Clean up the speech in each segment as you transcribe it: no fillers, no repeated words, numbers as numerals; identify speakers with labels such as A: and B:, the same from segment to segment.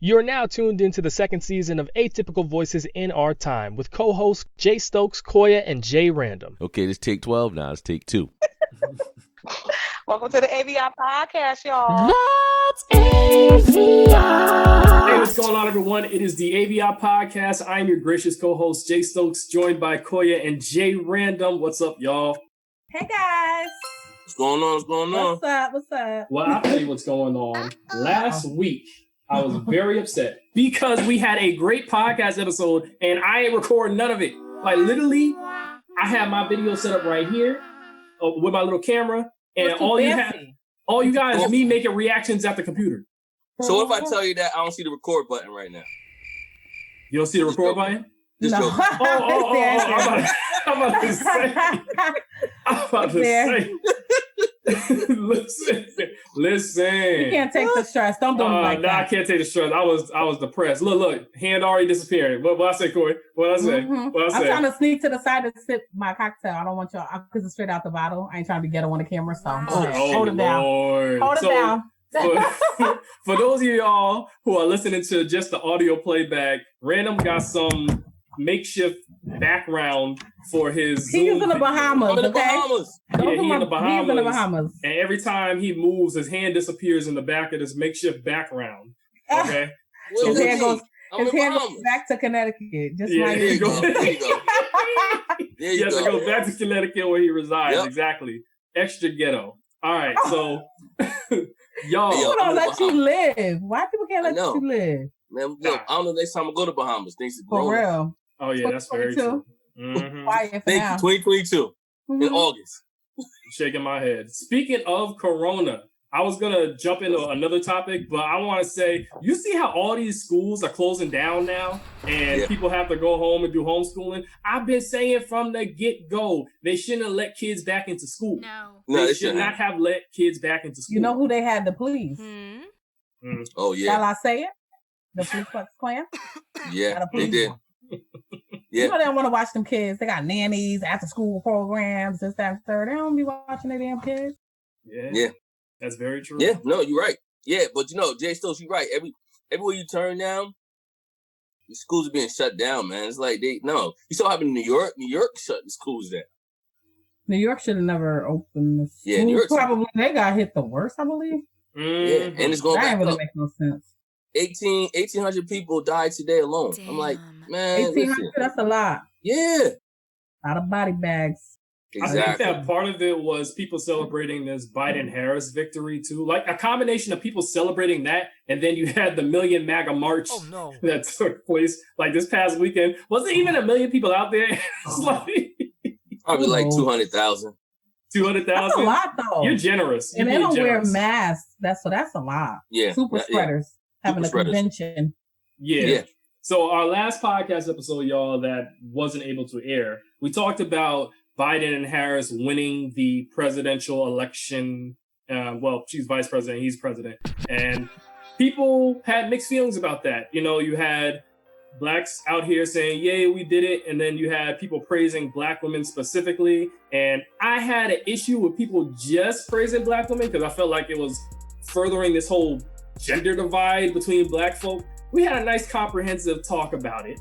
A: You're now tuned into the second season of Atypical Voices in Our Time with co-hosts Jay Stokes, Koya, and Jay Random.
B: Okay, this take 12 now. It's take 2.
C: Welcome to the AVIOT podcast, y'all.
D: Let's AVIOT.
E: Hey, what's going on, everyone? It is the AVIOT podcast. I'm your gracious co-host, Jay Stokes, joined by Koya and Jay Random. What's up, y'all?
F: Hey, guys.
B: What's going on? What's going on?
F: What's up?
E: Well, I'll tell you what's going on. Last week, I was very upset because we had a great podcast episode and I ain't recording none of it. Like, literally, I had my video set up right here with my little camera, and all you guys, me making reactions at the computer.
B: So what if I tell you that I don't see the record button right now?
E: You don't see the record button?
B: Just joking.
E: I'm about to say. Listen.
F: You can't take the stress. Don't do it like that.
E: I can't take the stress. I was depressed. Look, hand already disappeared. What I say, Corey? What I say?
F: I'm trying to sneak to the side to sip my cocktail. I don't want y'all because it's straight out the bottle. I ain't trying to be ghetto on the camera, so hold it down. Hold it down.
E: For those of y'all who are listening to just the audio playback, Random got some makeshift background for his
F: He's in the Bahamas, okay?
E: He's in the Bahamas. And every time he moves, his hand disappears in the back of this makeshift background. Okay?
F: His hand goes back to Connecticut. Just like
E: there you go. Yes, it goes back to Connecticut where he resides. Yep. Exactly. Extra ghetto. All right, so y'all.
F: People don't let you live. Why people can't let you live?
B: Man, look, I don't know next time I go to Bahamas. Things are
F: growing. For real.
E: Oh, yeah, that's very true.
B: Mm-hmm. Thank you, 2022 in August.
E: Shaking my head. Speaking of Corona, I was going to jump into another topic, but I want to say, you see how all these schools are closing down now and people have to go home and do homeschooling? I've been saying from the get-go, they shouldn't have let kids back into school.
D: No,
E: they should not have let kids back into school.
F: You know who they had to please?
B: Oh, yeah.
F: Shall I say it? The Ku Klux Klan?
B: Yeah, they did. Yeah.
F: You know they don't want to watch them kids. They got nannies, after school programs, this, that, and third. They don't be watching their damn kids.
E: Yeah. That's very true.
B: Yeah, no, you're right. Yeah, but Jay Stokes, you're right. Everywhere you turn now, the schools are being shut down, man. It's like you saw what happened in New York. New York shut the schools down.
F: New York should have never opened the schools.
B: Yeah, New York
F: probably they got hit the worst, I believe.
B: Yeah, and it's going back up. That
F: really make no sense.
B: 1,800 people died today alone. Damn. I'm like, man,
F: 1,800, that's a lot.
B: Yeah.
F: A lot of body bags.
E: Exactly. I think that part of it was people celebrating this Biden-Harris victory, too. Like a combination of people celebrating that, and then you had the Million MAGA March that took place like this past weekend. Wasn't even 1 million people out there.
B: Probably like 200,000.
E: 200,000?
F: That's a lot, though.
E: You're generous.
F: And they don't wear masks. That's a lot.
B: Yeah.
F: Super spreaders. Having a convention.
E: Yeah. So our last podcast episode, y'all, that wasn't able to air, we talked about Biden and Harris winning the presidential election. She's vice president, he's president. And people had mixed feelings about that. You had blacks out here saying, yay, we did it. And then you had people praising black women specifically. And I had an issue with people just praising black women because I felt like it was furthering this whole gender divide between black folk. We had a nice comprehensive talk about it.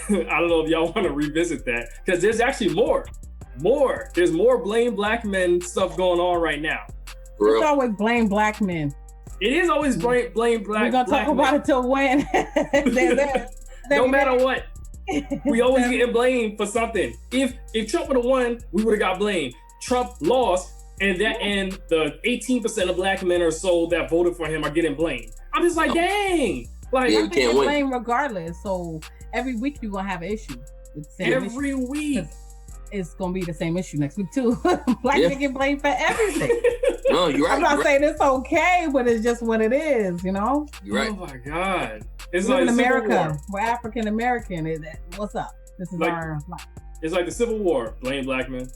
E: I don't know if y'all want to revisit that because there's actually more. There's more blame black men stuff going on right now.
F: It's always blame black men.
E: It is always blame black men.
F: We're going to talk about it till when?
E: No matter what. We always getting blamed for something. If Trump would have won, we would have got blamed. Trump lost. And the 18% of black men or so that voted for him are getting blamed. I'm just like, dang. Like,
F: you can't blame regardless. So every week you're gonna have an issue.
E: Every week.
F: It's gonna be the same issue next week too. Black men get blamed for everything.
B: No, you're right.
F: I'm not saying it's okay, but it's just what it is,
B: You're right.
E: Oh my God.
F: It's like in America. We're African American. What's up? This is our life.
E: It's like the Civil War. Blame black men.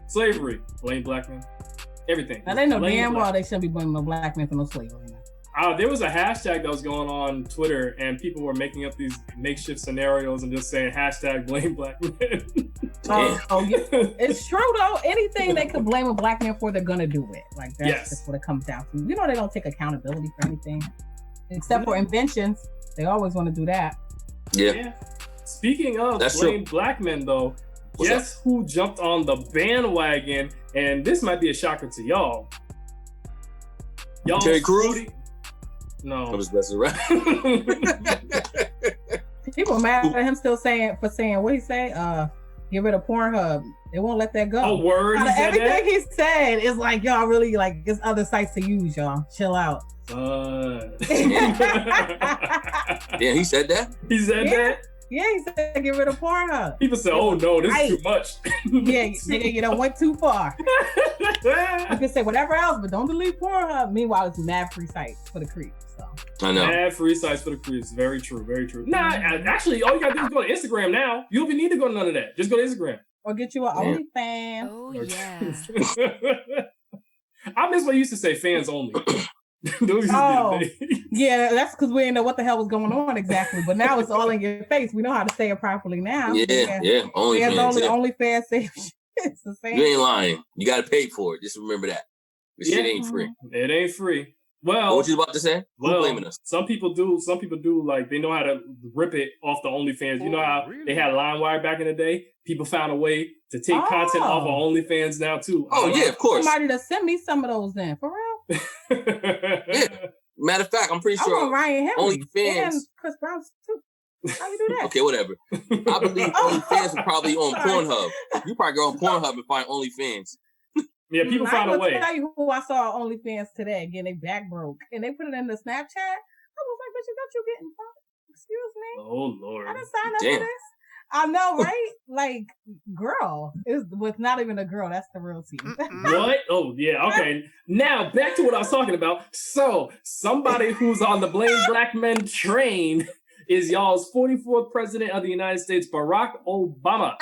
E: Slavery. Blame black men. Everything.
F: Now they know damn well they shouldn't be blaming no black men for no slavery.
E: There was a hashtag that was going on Twitter, and people were making up these makeshift scenarios and just saying hashtag blame black men.
F: Yeah. It's true though. Anything they could blame a black man for, they're gonna do it. Like that's just what it comes down to. They don't take accountability for anything except for inventions. They always want to do that.
B: Yeah.
E: Speaking of blame black men, though, guess who jumped on the bandwagon? And this might be a shocker to y'all.
B: Terry Crews?
E: No.
B: I'm just messing around.
F: People mad at him still saying what he say? Get rid of Pornhub. They won't let that go.
E: Oh, word.
F: Everything he said is like, y'all really like there's other sites to use, y'all. Chill out.
B: Yeah, he said that?
E: He said that?
F: Yeah, he said get rid of Pornhub.
E: People said, "Oh no, this is too much."
F: Yeah, nigga, you done went too far. You can say whatever else, but don't delete Pornhub. Meanwhile, it's mad free sites for the creeps. So
B: I know.
E: Mad free sites for the creeps. Very true. Very true. Nah, actually, all you gotta do is go to Instagram now. You don't even need to go to none of that. Just go to Instagram.
F: Or get you an OnlyFans.
D: Oh yeah.
E: I miss what you used to say, fans only.
F: Yeah, that's because we didn't know what the hell was going on exactly. But now it's all in your face. We know how to say it properly now.
B: Yeah.
F: OnlyFans say it's the same.
B: You ain't lying. You got to pay for it. Just remember that. This shit ain't free.
E: It ain't free. Well,
B: what you about to say? Who's blaming us?
E: Some people do. Some people do. Like they know how to rip it off the OnlyFans. You know how they had LimeWire back in the day. People found a way to take content off of OnlyFans now too.
B: Oh yeah, of course.
F: Somebody to send me some of those then, for real.
B: Yeah. Matter of fact, I'm pretty sure OnlyFans
F: and Chris Brown too. How you do that?
B: Okay, whatever. I believe OnlyFans are probably on Pornhub. You probably go on Pornhub and find OnlyFans.
E: Yeah, people found a way.
F: I'll tell you who I saw on OnlyFans today. Again, they back broke and they put it in the Snapchat. I was like, "Bitch, don't you getting fucked? Excuse me."
E: Oh Lord,
F: I didn't sign up for this. I know, right? Like, girl, with not even a girl. That's the real tea.
E: What? Oh, yeah. Okay. Now back to what I was talking about. So somebody who's on the blame black men train is y'all's 44th president of the United States, Barack Obama.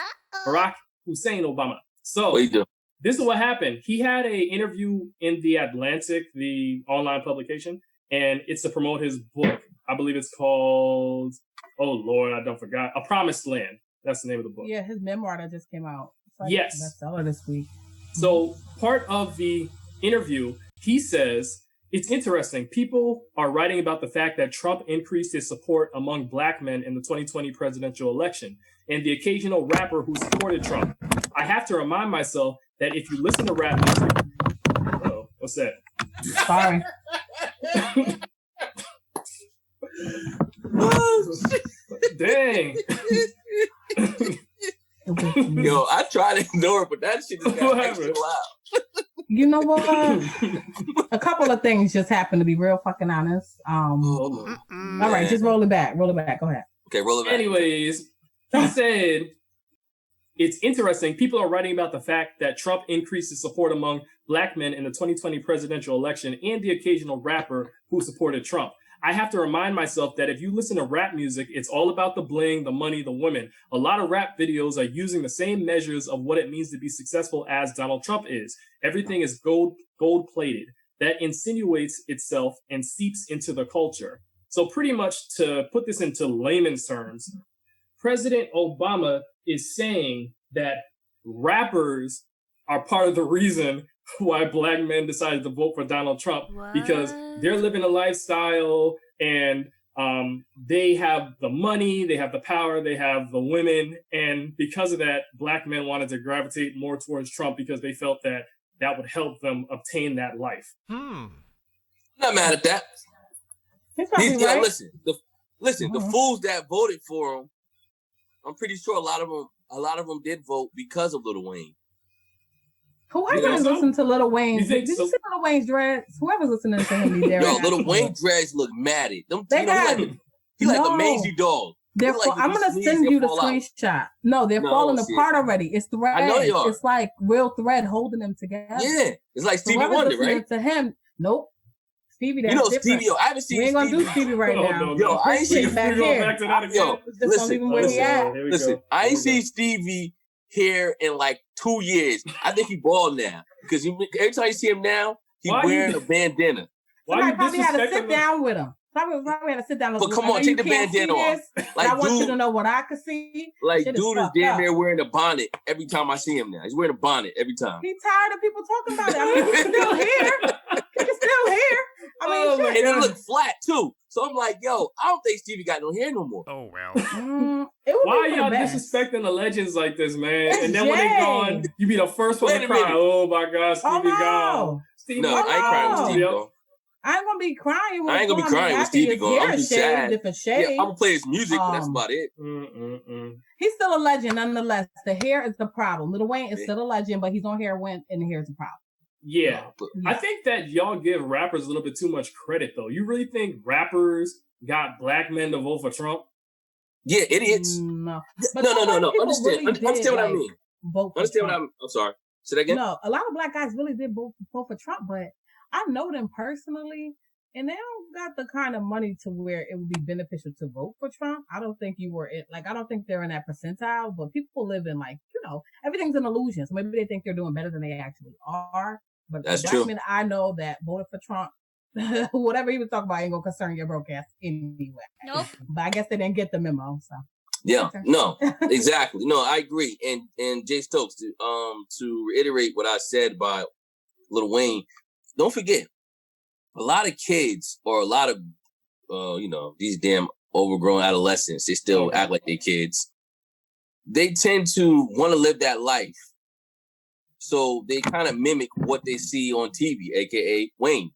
E: Barack Hussein Obama. So
B: what you do?
E: This is what happened. He had an interview in The Atlantic, the online publication, and it's to promote his book. I believe it's called, oh Lord, I don't forgot. A Promised Land. That's the name of the book.
F: Yeah, his memoir that just came out. It's like
E: yes.
F: bestseller this week.
E: So part of the interview, he says, it's interesting. People are writing about the fact that Trump increased his support among black men in the 2020 presidential election and the occasional rapper who supported Trump. I have to remind myself that if you listen to rap music, oh, what's that?
F: Sorry.
B: Oh,
E: dang.
B: Yo, I try to ignore it, but that shit just got extra loud.
F: You know what? A couple of things just happened, to be real fucking honest. All right, just roll it back. Go ahead.
B: Okay, roll it back.
E: Anyways, he said, it's interesting. People are writing about the fact that Trump increased his support among black men in the 2020 presidential election and the occasional rapper who supported Trump. I have to remind myself that if you listen to rap music, it's all about the bling, the money, the women. A lot of rap videos are using the same measures of what it means to be successful as Donald Trump is. Everything is gold plated. That insinuates itself and seeps into the culture. So pretty much to put this into layman's terms, President Obama is saying that rappers are part of the reason why black men decided to vote for Donald Trump, because they're living a lifestyle and they have the money, they have the power, they have the women. And because of that, black men wanted to gravitate more towards Trump because they felt that that would help them obtain that life.
B: I'm not mad at that.
F: Right.
B: Listen, the fools that voted for him, I'm pretty sure a lot of them did vote because of Lil Wayne.
F: Whoever's listening to Lil Wayne's, did you see Lil Wayne's dreads? Whoever's listening to him,
B: yo, Lil Wayne dreads look matted. He like a mangy dog.
F: I'm gonna send you the screenshot. No, they're falling apart already. It's thread.
B: I know they are.
F: It's like real thread holding them together.
B: Yeah, it's like Stevie Wonder, right?
F: To him, nope. Stevie, that's different.
B: Stevie. Yo, I haven't seen.
F: We ain't gonna do Stevie right now.
E: No.
B: Yo, I ain't seen
F: back here.
B: Yo, listen. I ain't seen
E: Stevie
B: here in like 2 years. I think he bald now because every time you see him now, he's wearing a bandana.
F: Somebody probably had to sit down with him. Probably had to sit down.
B: But come on, take the bandana off.
F: Like, I want you to know what I can see.
B: Like, dude is damn near wearing a bonnet every time I see him now. He's wearing a bonnet every time.
F: He's tired of people talking about it. I mean, he's still here. He's still here. I mean,
B: and it looked flat too. So I'm like, yo, I don't think Stevie got no hair no more.
A: Oh well.
E: Why are y'all disrespecting the legends like this, man?
F: It's
E: and then when they gone, you be the first one to cry. Oh my God, Stevie gone. Stevie
B: no, I ain't crying with Stevie gone.
F: I ain't gonna be crying.
B: I ain't gonna be crying with Stevie gone. I'm just sad.
F: Yeah,
B: I'm gonna play his music, but that's about it.
F: He's still a legend, nonetheless. The hair is the problem. Lil Wayne is still a legend, but he's on heroin, and the hair is a problem.
E: Yeah, I think that y'all give rappers a little bit too much credit, though. You really think rappers got black men to vote for Trump?
B: Yeah, idiots.
F: No.
B: Understand what I mean.
F: Understand what
B: I'm sorry. Say that again?
F: No, a lot of black guys really did vote for Trump, but I know them personally, and they don't got the kind of money to where it would be beneficial to vote for Trump. I don't think I don't think they're in that percentile, but people live in everything's an illusion. So maybe they think they're doing better than they actually are. But
B: that's
F: the
B: true.
F: black men I know that voted for Trump, whatever he was talking about ain't gonna concern your broke ass anyway.
C: Nope.
F: But I guess they didn't get the memo, so.
B: Yeah, no, exactly. No, I agree. And Jay Stokes, to reiterate what I said by Lil Wayne, don't forget, a lot of kids or a lot of, these damn overgrown adolescents, they still act like they're kids. They tend to want to live that life. So they kind of mimic what they see on TV, aka Wayne.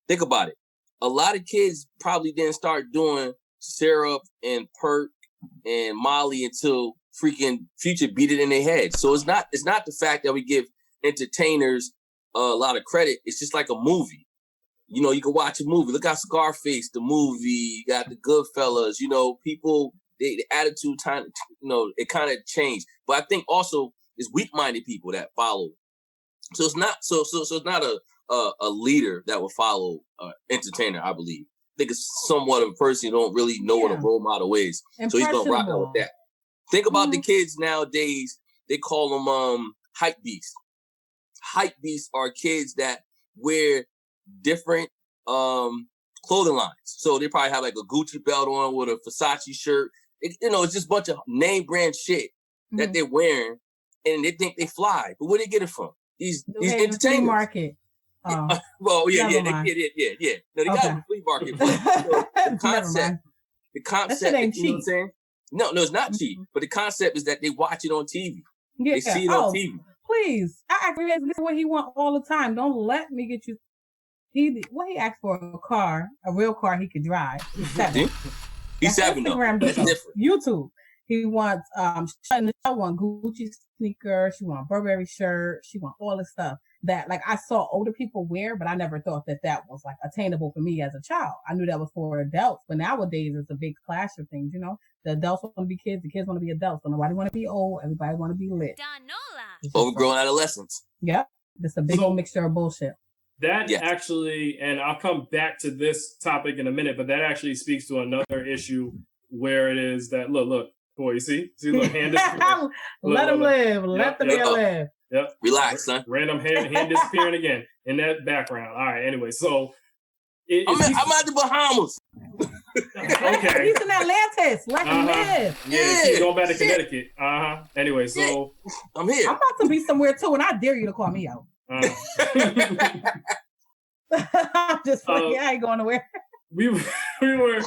B: Think about it. A lot of kids probably didn't start doing syrup and perk and Molly until freaking Future beat it in their head. So it's not the fact that we give entertainers a lot of credit. It's just like a movie. You can watch a movie. Look at Scarface, the movie. You got the Goodfellas. People, the attitude time. It kind of changed. But I think also it's weak-minded people that follow. So it's not it's not a leader that will follow an entertainer, I believe. I think it's somewhat of a person who don't really know what a role model is. So he's gonna rock out with that. Think about the kids nowadays. They call them hype beasts. Hype beasts are kids that wear different clothing lines. So they probably have like a Gucci belt on with a Versace shirt. It's just a bunch of name brand shit that they're wearing, and they think they fly. But where they get it from? These entertainers.
F: Flea market.
B: Well, yeah. No, they got it from the flea market. But the concept,
F: ain't cheap.
B: What I'm saying? No, it's not cheap. But the concept is that they watch it on TV. Yeah. They see it on TV.
F: Please, I agree. This is what he wants all the time. Don't let me get you. He asked for a real car he could drive. He's 7.
B: He's 7 though. That's different.
F: YouTube. He wants Gucci sneakers. She wants Burberry shirt. She wants all this stuff that I saw older people wear, but I never thought that was attainable for me as a child. I knew that was for adults, but nowadays it's a big clash of things. The adults want to be kids, the kids want to be adults. So nobody want to be old. Everybody want to be lit.
B: Overgrown adolescents.
F: Yep, it's a big old mixture of bullshit.
E: That actually, and I'll come back to this topic in a minute, but that actually speaks to another issue where it is that look, boy, you see, look, hand disappearing.
F: Let them live. Let the man live.
E: Yep.
B: Relax, son.
E: Random hand disappearing again in that background. All right. Anyway, so
B: I'm at the Bahamas.
E: Okay.
F: He's in Atlantis. Let him live.
E: Yeah, he's going back to Connecticut. Anyway, so
B: I'm here.
F: I'm about to be somewhere too, and I dare you to call me out. I'm just I ain't going nowhere.
E: We were,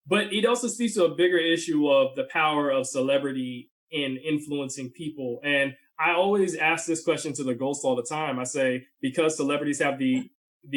E: but it also speaks to a bigger issue of the power of celebrity in influencing people. And I always ask this question to the ghost all the time. I say, because celebrities have the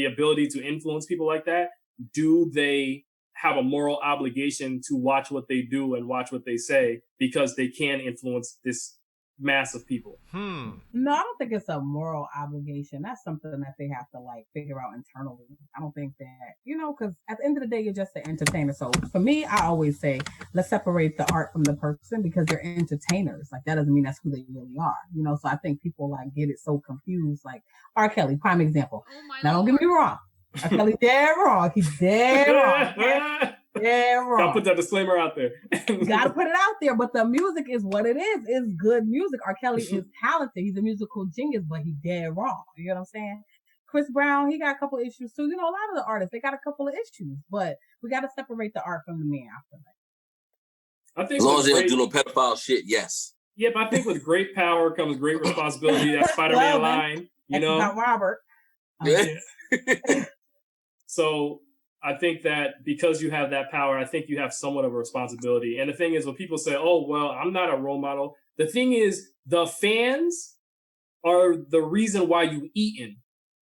E: ability to influence people like that, do they have a moral obligation to watch what they do and watch what they say because they can influence this mass of people?
F: No, I don't think it's a moral obligation. That's something that they have to figure out internally. I don't think that, because at the end of the day, you're just an entertainer. So for me, I always say, let's separate the art from the person because they're entertainers. That doesn't mean that's who they really are. So I think people get it so confused. R. Kelly, prime example. Now don't get me wrong. R. Kelly dead wrong. He's dead wrong. Yeah, wrong.
E: I'll put that disclaimer out there.
F: You gotta put it out there, but the music is what it is. It's good music. R. Kelly is talented. He's a musical genius, but he dead wrong. You know what I'm saying? Chris Brown, he got a couple of issues too. A lot of the artists, they got a couple of issues, but we gotta separate the art from the man after that.
E: I think
B: as long as they don't do no pedophile shit, yes.
E: Yeah, but I think with great power comes great responsibility. That Spider-Man line,
F: Not Robert.
B: Yeah.
E: So I think that because you have that power, I think you have somewhat of a responsibility. And the thing is, when people say, oh, well, I'm not a role model, the thing is, the fans are the reason why you eating.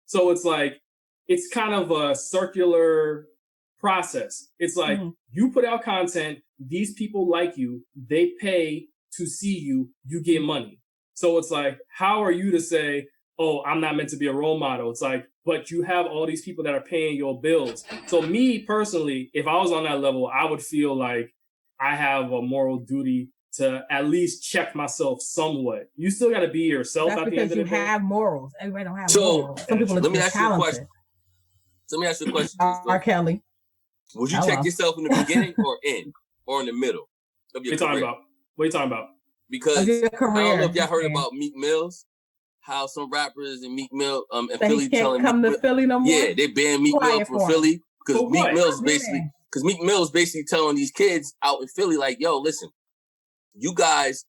E: So it's like, it's kind of a circular process. It's like, you put out content, these people like you, they pay to see you, you get money. So it's like, how are you to say, oh, I'm not meant to be a role model? It's like, but you have all these people that are paying your bills. So me personally, if I was on that level, I would feel like I have a moral duty to at least check myself somewhat. You still got to be yourself.
F: That's
E: at the end of the day.
F: because you have morals. Everybody don't have
B: So,
F: morals. Some people
B: let me
F: are
B: ask you a
F: talented.
B: question. So let me ask you a question.
F: R. Kelly.
B: Would you check yourself in the beginning or in the middle of your career?
E: What are you talking about?
B: Because I don't know if y'all heard about Meek Mills, how some rappers in Meek Mill in
F: So
B: Philly
F: he can't
B: telling
F: come
B: Meek
F: to Philly no more?
B: Yeah, they banned Meek Mill from Philly because Meek Mill's basically telling these kids out in Philly, like, yo, listen, you guys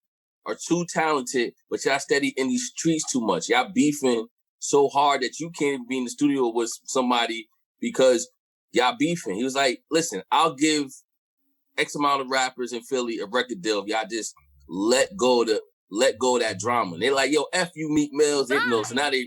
B: are too talented, but y'all steady in these streets too much. Y'all beefing so hard that you can't be in the studio with somebody because y'all beefing. He was like, listen, I'll give X amount of rappers in Philly a record deal if y'all just let go of that drama. And they're like, yo, F you, Meek Mills. So now they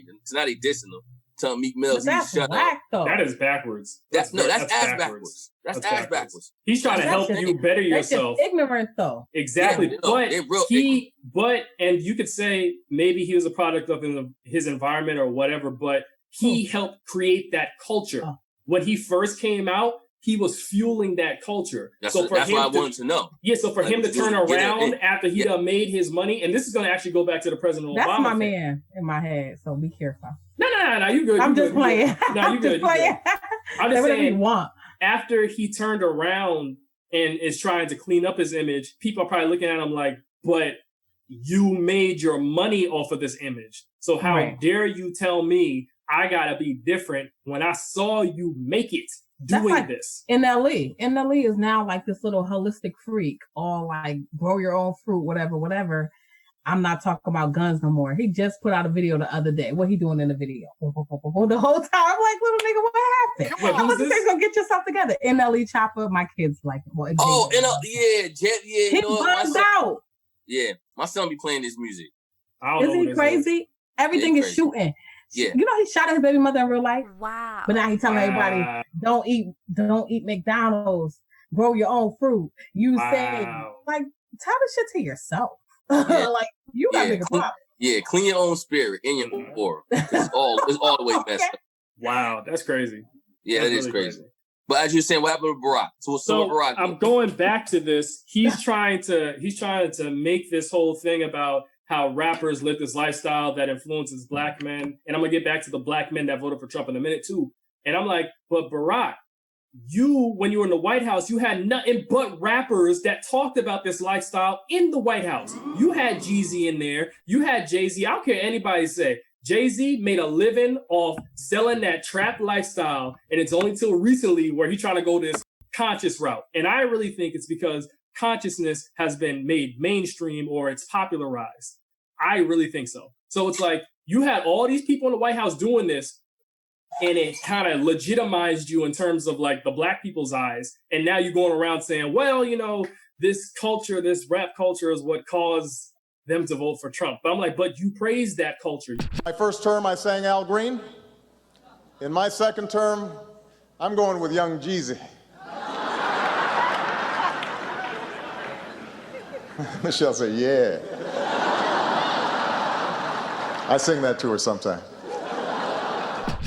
B: dissing them. Telling Meek Mills he's shut up.
F: Though.
E: That is backwards.
B: That's ass backwards. That's ass backwards.
E: He's trying to help you better yourself.
F: That's ignorant though.
E: Exactly. Yeah, and you could say maybe he was a product of his environment or whatever, but he helped create that culture. When he first came out, he was fueling that culture.
B: That's why I wanted to know.
E: Yeah, so for him to turn around after he done made his money, and this is going to actually go back to the President Obama.
F: That's my man in my head, so be careful.
E: No, you good.
F: I'm just playing.
E: No, you good. I'm just saying, after he turned around and is trying to clean up his image, people are probably looking at him like, but you made your money off of this image. So how dare you tell me I got to be different when I saw you make it doing this?
F: NLE is now like this little holistic freak, all like grow your own fruit, whatever. I'm not talking about guns no more. He just put out a video the other day. What he doing in the video? The whole time, I'm like, little nigga, what happened? I wasn't saying, go get yourself together. NLE Chopper, my kids like. Well,
B: He
F: bugged out.
B: Yeah, my son be playing this music.
F: Is he crazy? Everything is shooting.
B: Yeah.
F: You know he shot at his baby mother in real life.
C: Wow.
F: But now he's telling everybody, don't eat McDonald's. Grow your own fruit. You say, like, tell the shit to yourself.
B: Yeah.
F: Like, you got bigger problems.
B: Yeah, clean your own spirit in your own aura. It's all the way messed up.
E: Wow, that's crazy.
B: Yeah, that is really crazy. But as you're saying, what happened with Barack? So Barack,
E: I'm going back to this. He's trying to make this whole thing about how rappers live this lifestyle that influences black men. And I'm gonna get back to the black men that voted for Trump in a minute too. And I'm like, but Barack, when you were in the White House, you had nothing but rappers that talked about this lifestyle in the White House. You had Jeezy in there. You had Jay-Z. I don't care what anybody say. Jay-Z made a living off selling that trap lifestyle. And it's only till recently where he's trying to go this conscious route. And I really think it's because consciousness has been made mainstream or it's popularized. I really think so. So it's like you had all these people in the White House doing this, and it kind of legitimized you in terms of like the black people's eyes. And now you're going around saying, well, you know, this culture, this rap culture is what caused them to vote for Trump. But I'm like, but you praised that culture.
D: My first term, I sang Al Green. In my second term, I'm going with young Jeezy. Michelle said, yeah. I sing that to her sometime.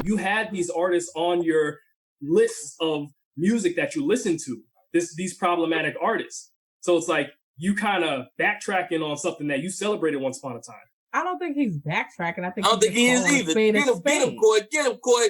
E: You had these artists on your lists of music that you listen to, these problematic artists. So it's like you kind of backtracking on something that you celebrated once upon a time.
F: I don't think he's backtracking. I
B: don't think he is either. Get him, Coy. Get him, Coy.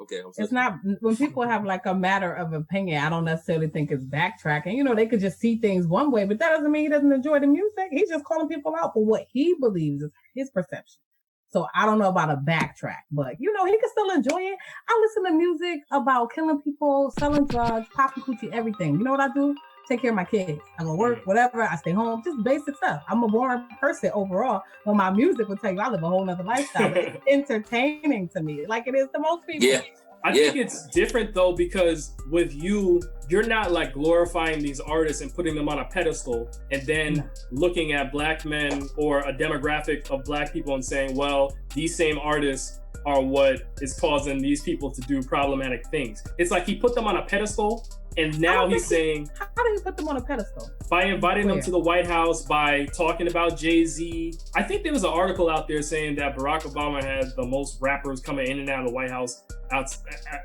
B: Okay.
F: It's not, when people have like a matter of opinion, I don't necessarily think it's backtracking. You know, they could just see things one way, but that doesn't mean he doesn't enjoy the music. He's just calling people out for what he believes is his perception. So I don't know about a backtrack, but you know, he can still enjoy it. I listen to music about killing people, selling drugs, popping coochie, everything. You know what I do? Take care of my kids. I go work, whatever. I stay home, just basic stuff. I'm a boring person overall. Well, my music will tell you I live a whole nother lifestyle. It's entertaining to me, like it is to most people.
B: Yeah.
E: I think it's different though, because with you, you're not like glorifying these artists and putting them on a pedestal and then looking at black men or a demographic of black people and saying, well, these same artists are what is causing these people to do problematic things. It's like he put them on a pedestal, and now he's saying,
F: how do you put them on a pedestal?
E: By inviting them to the White House, by talking about Jay-Z. I think there was an article out there saying that Barack Obama had the most rappers coming in and out of the White House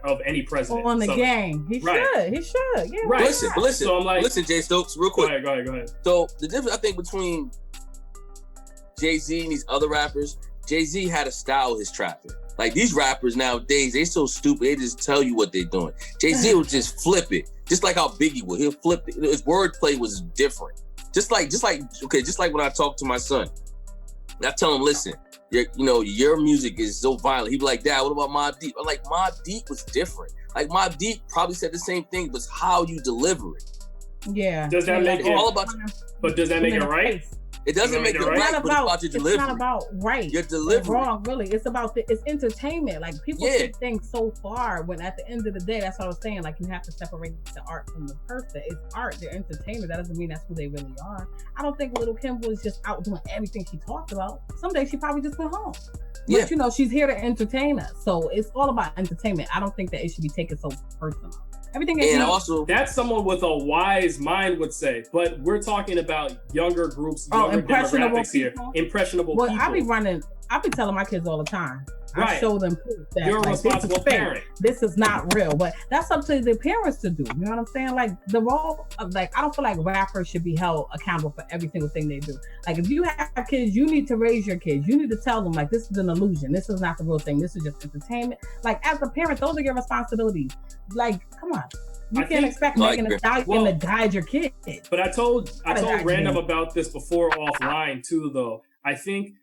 E: of any president.
F: On the gang. He should. Yeah,
B: right. Listen,
E: so I'm like,
B: listen, Jay Stokes, real quick.
E: Go ahead.
B: So the difference, I think, between Jay-Z and these other rappers, Jay-Z had a style his trapping. Like, these rappers nowadays, they so stupid, they just tell you what they're doing. Jay-Z will just flip it. Just like how Biggie would. He'll flip it. His wordplay was different. Just like when I talk to my son. And I tell him, listen, your music is so violent. He'd be like, Dad, what about Mobb Deep? I'm like, Mobb Deep was different. Like, Mobb Deep probably said the same thing, but it's how you deliver it.
F: Yeah.
E: Does that make it all about? But does that make it right?
B: It doesn't make it right, but it's about your delivery.
F: It's not about right.
B: Your delivery.
F: Wrong, really. It's about it's entertainment. Like, people take things so far when at the end of the day, that's what I was saying. Like, you have to separate the art from the person. It's art. They're entertainment. That doesn't mean that's who they really are. I don't think Little Kim was just out doing everything she talked about. Someday she probably just went home. But she's here to entertain us. So it's all about entertainment. I don't think that it should be taken so personal. Everything is
B: also
E: that's someone with a wise mind would say, but we're talking about younger groups, younger demographics here, impressionable people.
F: I be telling my kids all the time.
E: Right.
F: I show them proof that
E: you're a responsible parent.
F: This is not real, but that's up to the parents to do. You know what I'm saying? Like, the role of, like, I don't feel like rappers should be held accountable for every single thing they do. Like, if you have kids, you need to raise your kids. You need to tell them, like, this is an illusion. This is not the real thing. This is just entertainment. Like, as a parent, those are your responsibilities. Like, come on. You can't expect Megan Thee Stallion to guide your kid.
E: But I told Random about this before offline too, though. I think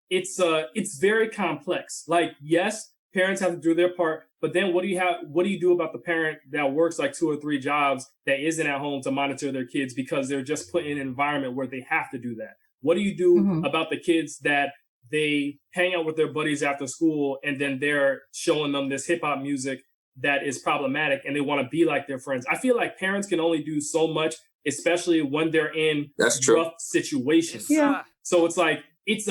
E: it's very complex. Like, yes, parents have to do their part, but then what do you do about the parent that works like 2 or 3 jobs that isn't at home to monitor their kids because they're just put in an environment where they have to do that? What do you do about the kids that they hang out with their buddies after school and then they're showing them this hip hop music that is problematic and they want to be like their friends? I feel like parents can only do so much, especially when they're in rough situations.
F: Yeah.
E: So it's like, it's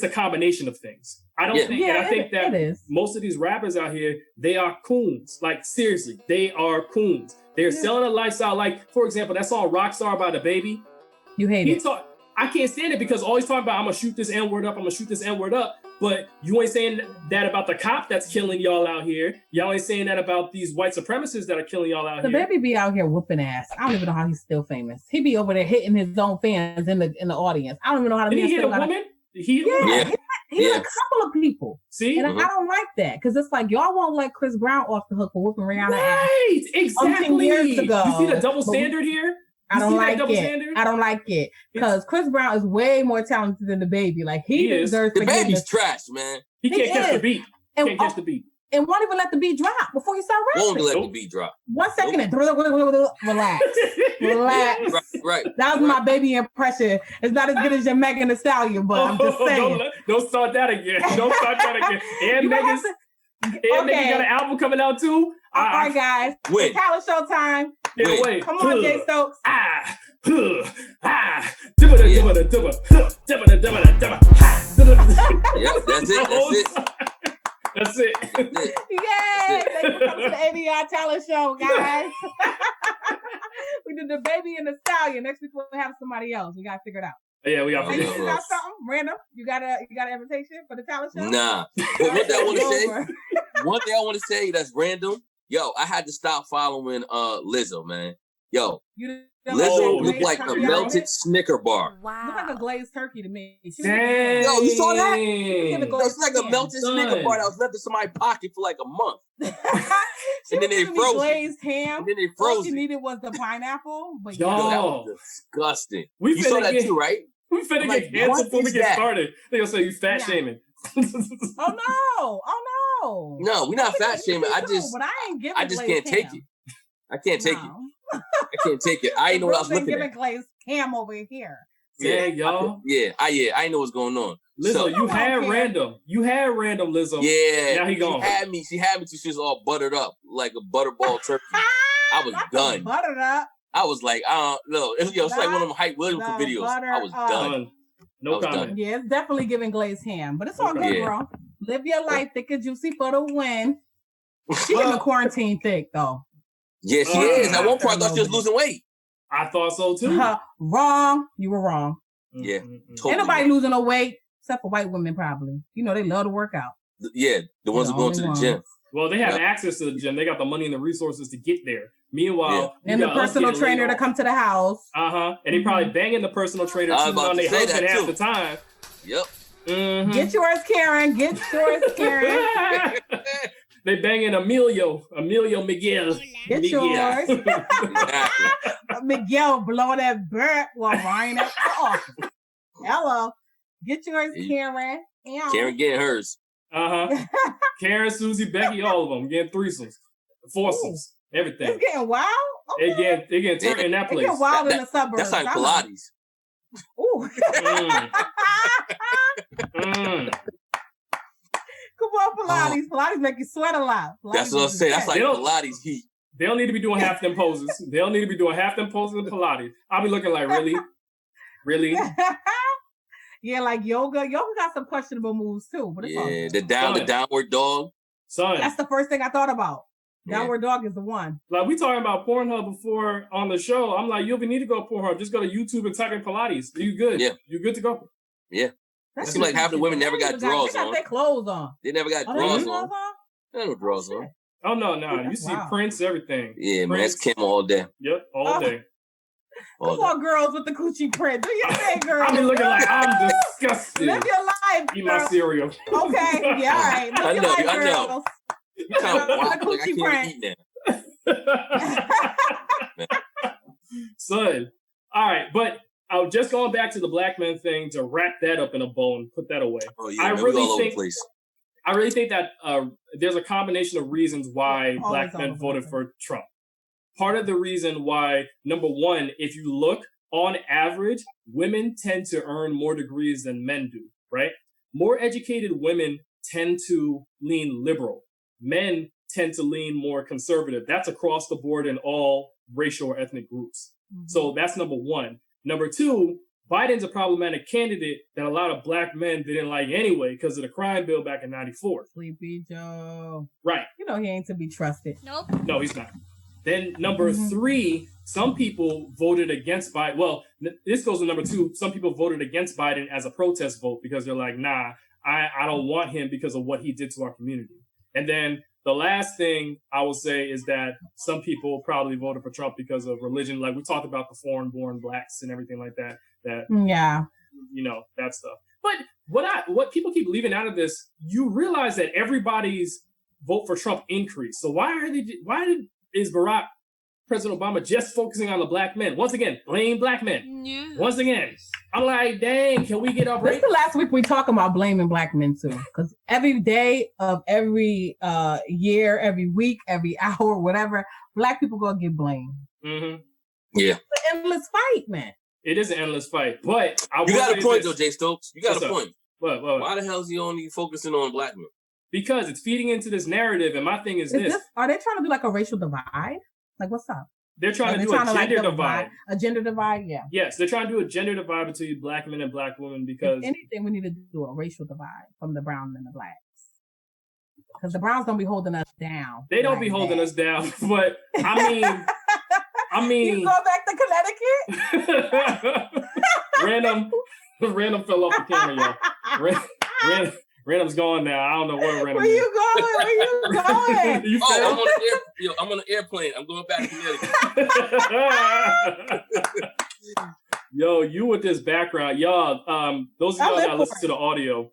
E: a combination of things. I don't think, and I think that most of these rappers out here, they are coons. Like, seriously, they are coons. They're selling a lifestyle. Like, for example, that song Rockstar by DaBaby.
F: You hate it.
E: I can't stand it because all he's talking about, I'm gonna shoot this N-word up, I'm gonna shoot this N-word up. But you ain't saying that about the cop that's killing y'all out here. Y'all ain't saying that about these white supremacists that are killing y'all out here.
F: DaBaby be out here whooping ass. I don't even know how he's still famous. He be over there hitting his own fans in the audience. I don't even know how to.
E: Did he hit a woman?
F: He hit a couple of people.
E: See,
F: and I don't like that because it's like y'all won't let Chris Brown off the hook for whooping Rihanna ass.
E: Right, exactly.
F: Years ago.
E: You see the double standard here?
F: I don't like it. I don't like it because Chris Brown is way more talented than DaBaby. Like, he deserves forgiveness.
B: DaBaby's trash, man.
E: He can't catch the beat. Can't catch the beat.
F: And won't even let the beat drop before you start rapping.
B: Won't let the beat drop.
F: 1 second and relax.
B: Right.
F: That was my baby impression. It's not as good as your Megan Thee Stallion, but I'm just saying.
E: Don't start that again. And Megan got an album coming out too.
F: All right, guys.
B: Wait.
F: Talent show time.
E: Wait.
F: Come on, Jay Stokes.
B: Yep, that's it.
E: That's it.
F: Yay! Thank you for coming to the AVIOT Talent Show, guys. We did DaBaby and the Stallion. Next week we'll have somebody else. We gotta figure it out.
E: Yeah, we got.
F: You got something random? You got an invitation for the talent show?
B: Nah. But one thing I want to say that's random. Yo, I had to stop following Lizzo, man. Yo, Lizzo looked like a melted Snicker bar.
F: Wow. Looked like a glazed turkey to me.
E: Dang.
B: Yo, you saw that? It's like a melted Snicker bar that was left in somebody's pocket for like a month.
F: And then they froze glazed
B: ham. And then they froze.
F: All she needed was the pineapple. But
B: yo, that was disgusting. You saw that too, right?
E: We finna get canceled before we get started. They gonna say you fat shaming.
F: Oh no!
B: No, we're not fat shaming. I just can't take it. I can't take it. I can't take it. I didn't know what I was looking at.
F: Glazed ham over here.
E: Yeah, y'all.
B: I didn't know what's going on.
E: Lizzo, you had random. You had random, Lizzo.
B: Yeah.
E: Now he gone.
B: She had me till she was all buttered up like a butterball turkey. I was done.
F: Buttered up.
B: I was like, I don't know. It's like one of them Hype Williams videos. I was done.
E: No comment.
B: Done.
F: Yeah, it's definitely giving glazed ham, but it's all good, bro. Live your life thick and juicy for the win. She's in the quarantine thick, though.
B: Yeah, she is. At one point, I thought she was losing weight.
E: I thought so, too.
F: Wrong. You were wrong.
B: Yeah,
F: totally. Ain't nobody losing no weight, except for white women, probably. You know, they love to work out.
B: Yeah, the ones who go to the gym.
E: Well, they have access to the gym. They got the money and the resources to get there. Meanwhile,
F: and the personal trainer to come to the house.
E: And they probably banging the personal trainer on their husband half the time.
B: Yep.
E: Mm-hmm.
F: Get yours, Karen. Get yours, Karen.
E: They banging Miguel.
F: Get yours. Miguel, blow that bird while Ryan at the office. Hello. Get yours, Karen.
B: Karen getting hers.
E: Karen, Susie, Becky, all of them getting threesomes, foursomes, everything.
F: It's getting wild. Okay.
E: They getting turned in that place.
F: It's getting wild in the suburbs.
B: That's like Pilates.
F: Ooh. Come on, Pilates. Pilates make you sweat a lot. Pilates
B: that's what I'm saying. That's like Pilates heat.
E: They don't need to be doing half them poses. They don't need to be doing half them poses in Pilates. I'll be looking like, really?
F: Yeah, like yoga. Yoga got some questionable moves too. But it's
B: the downward dog.
E: Son,
F: that's the first thing I thought about. Downward dog is the one.
E: Like we talking about Pornhub before on the show. I'm like, you don't need to go to Pornhub. Just go to YouTube and type in Pilates. You good? Yeah, you good to go.
B: Yeah. It seems like half the women never got drawers
F: on. They got their clothes on.
B: They never got drawers on. They had no drawers on.
E: Oh no! You see Prince, everything.
B: Yeah, man, that's Kim all day.
E: Yep, all day.
F: Come on, girls with the coochie print. Do your thing, girl.
E: I be looking like I'm disgusted.
F: Live your life.
E: Eat my cereal.
F: Okay, yeah, all right. Live your life, girls.
B: You kind of wild. Like, I can't eat
E: now. Son. All right, but I was just going back to the black men thing to wrap that up in a bow and put that away.
B: Oh yeah, I really
E: think that there's a combination of reasons why black men voted for Trump. Part of the reason why, number one, if you look on average, women tend to earn more degrees than men do, right? More educated women tend to lean liberal. Men tend to lean more conservative. That's across the board in all racial or ethnic groups. Mm-hmm. So that's number one. Number two, Biden's a problematic candidate that a lot of black men didn't like anyway because of the crime bill back in 94.
F: Sleepy Joe.
E: Right.
F: You know he ain't to be trusted.
E: Nope. No, he's not. Then number three, some people voted against Biden. Well, this goes to number two. Some people voted against Biden as a protest vote because they're like, nah, I don't want him because of what he did to our community. And then the last thing I will say is that some people probably voted for Trump because of religion. Like we talked about the foreign-born blacks and everything like that. You know, that stuff. But what people keep leaving out of this, you realize that everybody's vote for Trump increased. So why is President Obama just focusing on the black men? Once again, blame black men. Yeah. Once again, I'm like, dang, can we get up?
F: This is the last week we talk about blaming black men too, because every day of every year, every week, every hour, whatever, black people gonna get blamed.
B: Mm-hmm. Yeah,
F: it's an endless fight, man.
E: It is an endless fight, but
B: you got a point though, Jay Stokes. You got a point.
E: What?
B: Why the hell is he only focusing on black men?
E: Because it's feeding into this narrative, and my thing is this.
F: Are they trying to do like a racial divide? Like, what's up?
E: They're trying to do a gender divide.
F: A gender divide, yeah.
E: Yes, they're trying to do a gender divide between black men and black women because...
F: If anything, we need to do a racial divide from the brown and the blacks. Because the browns don't be holding us down.
E: They don't be holding us down, but I mean...
F: You go back to Connecticut?
E: Random fell off the camera, y'all. Random's gone now. I don't know where Random
F: is. Where you going?
B: I'm on an airplane. I'm going back to Connecticut.
E: Yo, you with this background. Y'all, those of y'all that listen to the audio,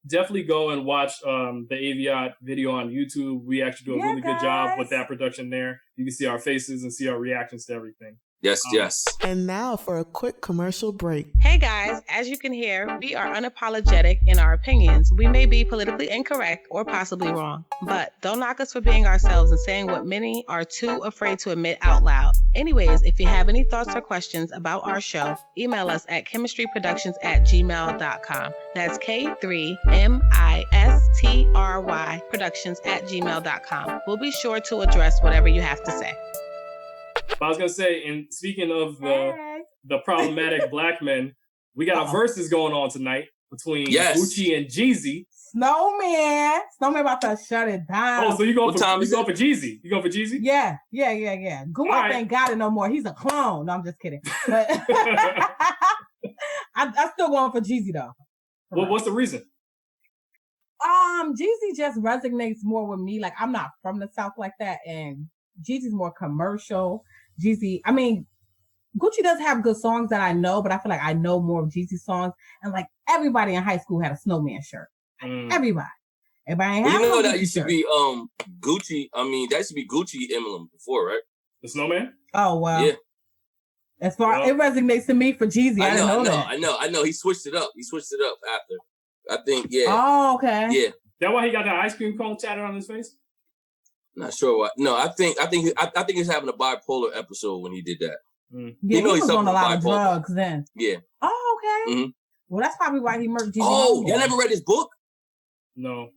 E: definitely go and watch the AVIOT video on YouTube. We actually do a really good job with that production there. You can see our faces and see our reactions to everything.
B: Yes.
G: And now for a quick commercial break.
C: Hey guys, as you can hear, we are unapologetic in our opinions. We may be politically incorrect or possibly wrong, but don't knock us for being ourselves and saying what many are too afraid to admit out loud. Anyways, if you have any thoughts or questions about our show, email us at chemistryproductions@gmail.com. That's K3MISTRY productions@gmail.com. We'll be sure to address whatever you have to say.
E: I was gonna say, and speaking of the problematic black men, we got a versus going on tonight between Gucci and Jeezy.
F: Snowman about to shut it down.
E: Oh, so you going for Jeezy? You going for Jeezy?
F: Yeah. Guap ain't got it no more. He's a clone. No, I'm just kidding. But I'm still going for Jeezy though.
E: Well, what's the reason?
F: Jeezy just resonates more with me. Like, I'm not from the South like that, and Jeezy's more commercial. Gucci does have good songs that I know, but I feel like I know more of Jeezy's songs. And like everybody in high school had a Snowman shirt. Everybody ain't have
B: you know
F: no
B: that
F: Gucci
B: used
F: shirt.
B: to be Gucci. I mean, that used to be Gucci emblem before, right?
E: The Snowman?
F: Oh well.
B: Yeah.
F: As far it resonates to me for Jeezy. I didn't know that.
B: I know. He switched it up. After. I think, yeah.
F: Oh, okay.
B: Yeah.
E: That why he got that ice cream cone tatted on his face?
B: Not sure why. No, I think he's having a bipolar episode when he did that.
F: Yeah, he was on a lot of drugs then.
B: Yeah.
F: Oh, okay.
B: Mm-hmm.
F: Well, that's probably why he murdered Jeezy.
B: Oh, y'all never read his book?
E: No.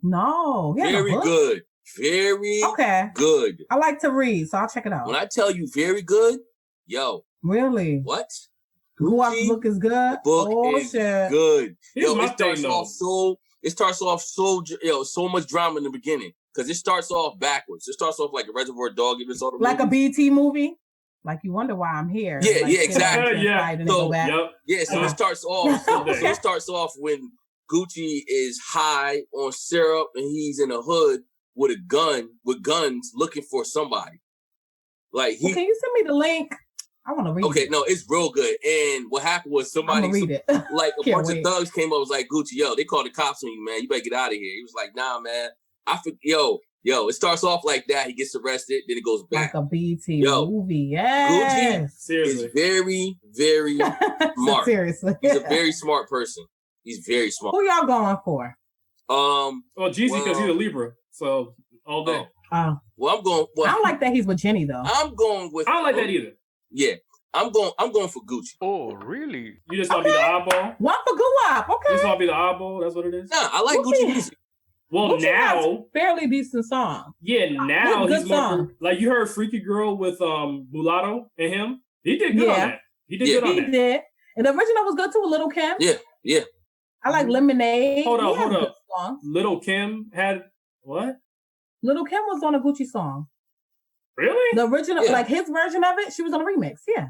B: Very good. Very good.
F: I like to read, so I'll check it out.
B: When I tell you very good, yo.
F: Really?
B: What?
F: Guap's book is good?
B: The book is good.
E: Here's
B: Yo, it starts off so much drama in the beginning. Because it starts off backwards. It starts off like a Reservoir Dog.
F: Like a BT movie? Like you wonder why I'm here.
B: Yeah,
F: like,
B: exactly.
F: So
B: it starts off. So it starts off when Gucci is high on syrup and he's in a hood with a gun, with guns, looking for somebody. Like
F: can you send me the link? I want to read it.
B: Okay, no, it's real good. And what happened was somebody,
F: read it.
B: like a bunch of thugs came up, was like, Gucci, yo, they called the cops on you, man. You better get out of here. He was like, nah, man. It starts off like that. He gets arrested, then it goes back.
F: Like a BT movie, yes.
B: Gucci is very, very smart.
F: Seriously.
B: He's a very smart person. He's very smart.
F: Who y'all going for?
E: Jeezy, because he's a Libra. So, all day.
B: Well, I'm going... Well,
F: I don't like that he's with Jenny, though.
B: I'm going with...
E: I don't like that either.
B: Yeah. I'm going for Gucci.
H: Oh, really?
E: You just want to be the oddball?
F: One for Guap, okay.
E: You just want to be the oddball? That's what it is?
B: Nah, I like Gucci music.
E: Well,
F: Gucci
E: now...
F: has fairly decent song.
E: Yeah, now he's more...
F: song.
E: Like, you heard Freaky Girl with Mulatto and him? He did good on that. He did good on that.
F: He did. And the original was good, too, with Little Kim.
B: Yeah.
F: I like Lemonade.
E: Hold up. Little Kim had... What?
F: Little Kim was on a Gucci song.
E: Really?
F: The original, like his version of it, she was on a remix. Yeah.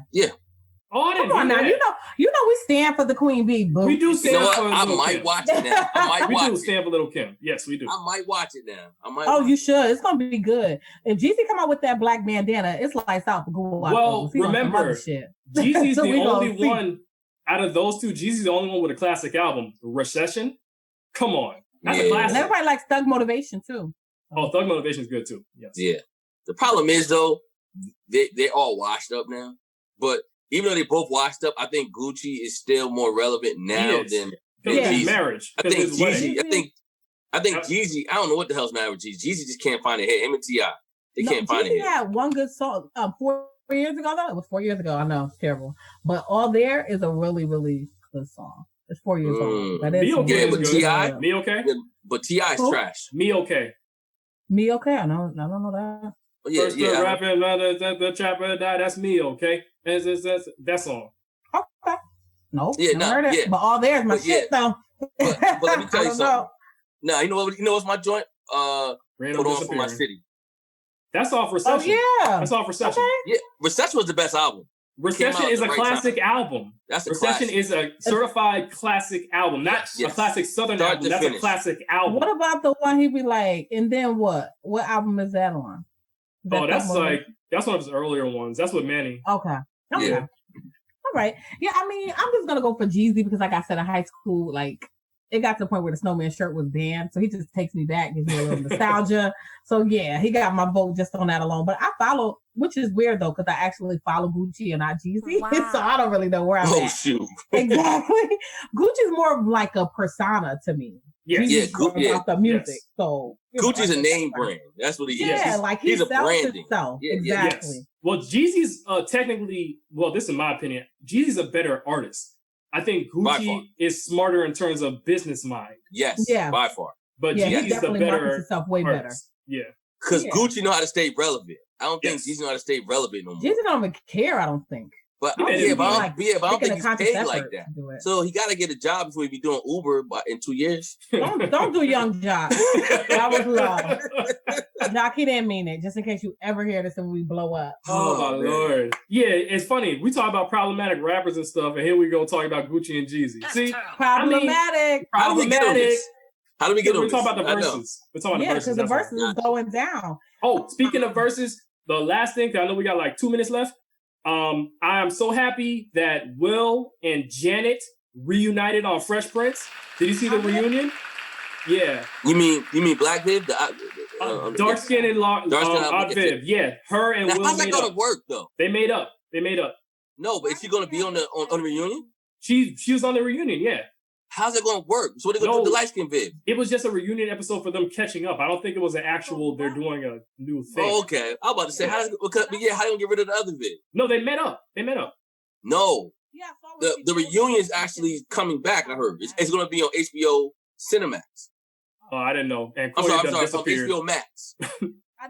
E: Oh, I didn't
F: Come on now, you know we stand for the Queen Bee, boo.
E: We do stand for
B: I
E: Little
B: might
E: Kim.
B: watch it now.
E: We do stand for Little Kim. Yes, we do.
B: I might watch it now.
F: Oh, you should. It's gonna be good. If Jeezy come out with that black bandana, it's lights out for Google.
E: Well, remember, Jeezy's
F: So
E: the
F: we
E: only
F: gonna see.
E: one out of those two. Jeezy's the only one with a classic album. Recession. Come on, that's a classic.
F: And everybody likes Thug Motivation too.
E: Oh, Thug Motivation is good too. Yes.
B: Yeah. The problem is though, they're all washed up now. But even though they both washed up, I think Gucci is still more relevant now than
E: Jeezy. Marriage.
B: I think Jeezy. I think Jeezy. I don't know what the hell's matter with Jeezy. Jeezy just can't find a hit. Him and T.I. They can't find a hit.
F: Jeezy had one good song 4 years ago though. It was 4 years ago. I know it's terrible, but All There is a really, really good song. It's 4 years old. That is
E: Me Okay.
B: Yeah, but T.I.
E: Me Okay.
B: But T.I. is trash.
E: Me Okay.
F: Me Okay. I don't know that.
E: First rapping, the trapper die. That's Me Okay. That's that song.
F: Okay. Nope.
B: Yeah,
F: heard it.
B: yeah.
F: But All There is my shit though.
B: But let me tell you something. Nah, you know what's my joint?
E: Random
B: Put On For My City.
E: That's off Recession.
F: Oh yeah.
E: That's off Recession.
F: Okay.
B: Yeah, Recession was the best album.
E: Recession is a classic album.
B: That's a
E: Recession
B: classic.
E: is a certified classic album, not a classic Southern album. That's a classic album.
F: What about the one he be like, and then what? What album is that on?
E: That's one of his earlier ones. That's with Manny.
F: Okay.
B: Yeah.
F: All right. Yeah, I mean, I'm just gonna go for Jeezy because, like I said, in high school, like it got to the point where the snowman shirt was banned. So he just takes me back, gives me a little nostalgia. So yeah, he got my vote just on that alone. But I follow, which is weird though, because I actually follow Gucci and not Jeezy. Wow. So I don't really know where I'm at.
B: Oh, shoot.
F: Exactly. Gucci's more of like a persona to me.
E: Yes.
F: About the music. Yes. So
B: Gucci's a name brand. That's what he is.
F: Yeah, like he's a branding. Yeah, exactly.
E: Yes. Well, Jeezy's technically, well, this is my opinion. Jeezy's a better artist. I think Gucci is smarter in terms of business mind.
B: Yes, by far.
E: But Jeezy's the better
F: way
E: artist.
F: Better.
E: Yeah.
B: Because Gucci know how to stay relevant. I don't think Jeezy know how to stay relevant no more.
F: Jeezy don't even care, I don't think.
B: But I don't think he's paid like that. So he got to get a job before he be doing Uber in 2 years.
F: Don't do Young Jock. That was love. Jock, he didn't mean it. Just in case you ever hear this and we blow up.
E: Oh my Lord. Yeah, it's funny. We talk about problematic rappers and stuff, and here we go talking about Gucci and Jeezy. See,
F: problematic.
B: How do we get on this? How do we get on this?
E: We're talking about the verses. We're talking about the verses.
F: Yeah, because the verses is going down.
E: Oh, speaking of verses, the last thing, because I know we got like 2 minutes left. I am so happy that Will and Janet reunited on Fresh Prince. Did you see the reunion? Yeah.
B: You mean Black Viv?
E: Dark skin and Odd Viv. Yeah, her and Will.
B: How's that gonna work though?
E: They made up.
B: No, but is she gonna be on the reunion?
E: She was on the reunion. Yeah.
B: How's it gonna work? So what are they gonna do with the light skin Viv?
E: It was just a reunion episode for them catching up. I don't think it was an actual. They're doing a new thing.
B: Oh, okay. I was about to say how they gonna get rid of the other Viv?
E: No, they met up.
B: No. Yeah. The reunion is actually coming back. I heard it's gonna be on HBO Cinemax.
E: Oh, I didn't know. And
B: I'm sorry. From HBO Max.
F: I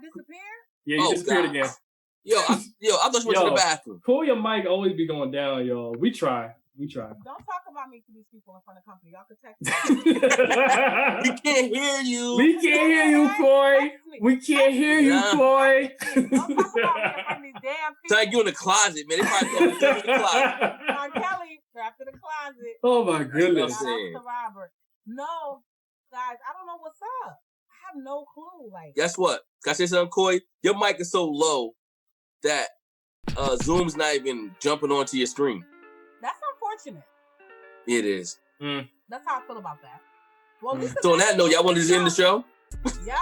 F: disappeared.
E: Yeah, you disappeared again.
B: Yo, I thought you went to the bathroom.
E: Pull your mic always be going down, y'all. We try.
F: Don't talk about me to these people in front of the company. Y'all can text me.
B: We can't hear you.
E: We can't hear you, Coy. We can't hear you, Coy.
F: Don't talk about me in front of these damn people.
B: It's like you in the closet, man. They probably go in the closet.
F: John Kelly trapped in the closet.
E: Oh my goodness.
F: Robert. No, guys, I don't know what's up. I have no clue. Like,
B: guess what? Can I say something, Coy? Your mic is so low that Zoom's not even jumping onto your screen.
F: That's unfortunate.
B: It is.
F: That's how I feel about that. Well,
B: so on that note, y'all want to end the show?
F: Yeah.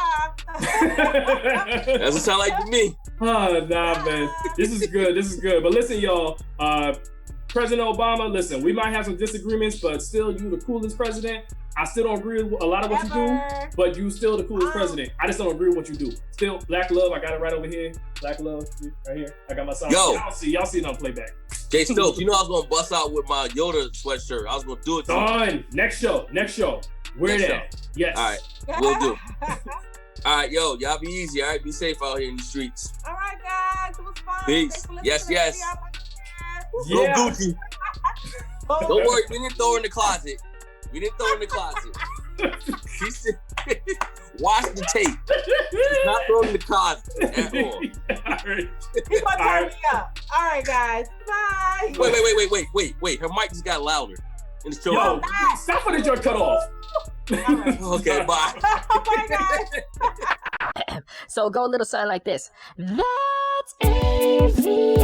B: That's what it sound like to me.
E: Oh, nah, man. This is good. But listen, y'all. President Obama, listen, we might have some disagreements, but still, you the coolest president. I still don't agree with a lot of what you do, but you still the coolest president. I just don't agree with what you do. Still, Black Love, I got it right over here. Black Love, right here. I got my song. Y'all see it on playback.
B: Jay Stokes, you know I was gonna bust out with my Yoda sweatshirt. I was gonna do it.
E: Done. Next show. Where that? Yes.
B: All right, we'll do. All right, yo, y'all be easy. All right, be safe out here in the streets.
F: All right, guys, it was fun.
B: Peace. Yes.
E: Yeah.
B: Go Gucci. Don't worry, we didn't throw her in the closet. She said, watch the tape. She's not throwing in the closet at all.
F: All right. He's about to turn me up. All right, guys. Bye.
B: Wait. Her mic just got louder in the show.
E: Yo, stop when the joint cut off.
F: Right.
B: Okay, bye.
F: Bye, guys.
H: So go a little something like this. That's AVIOT.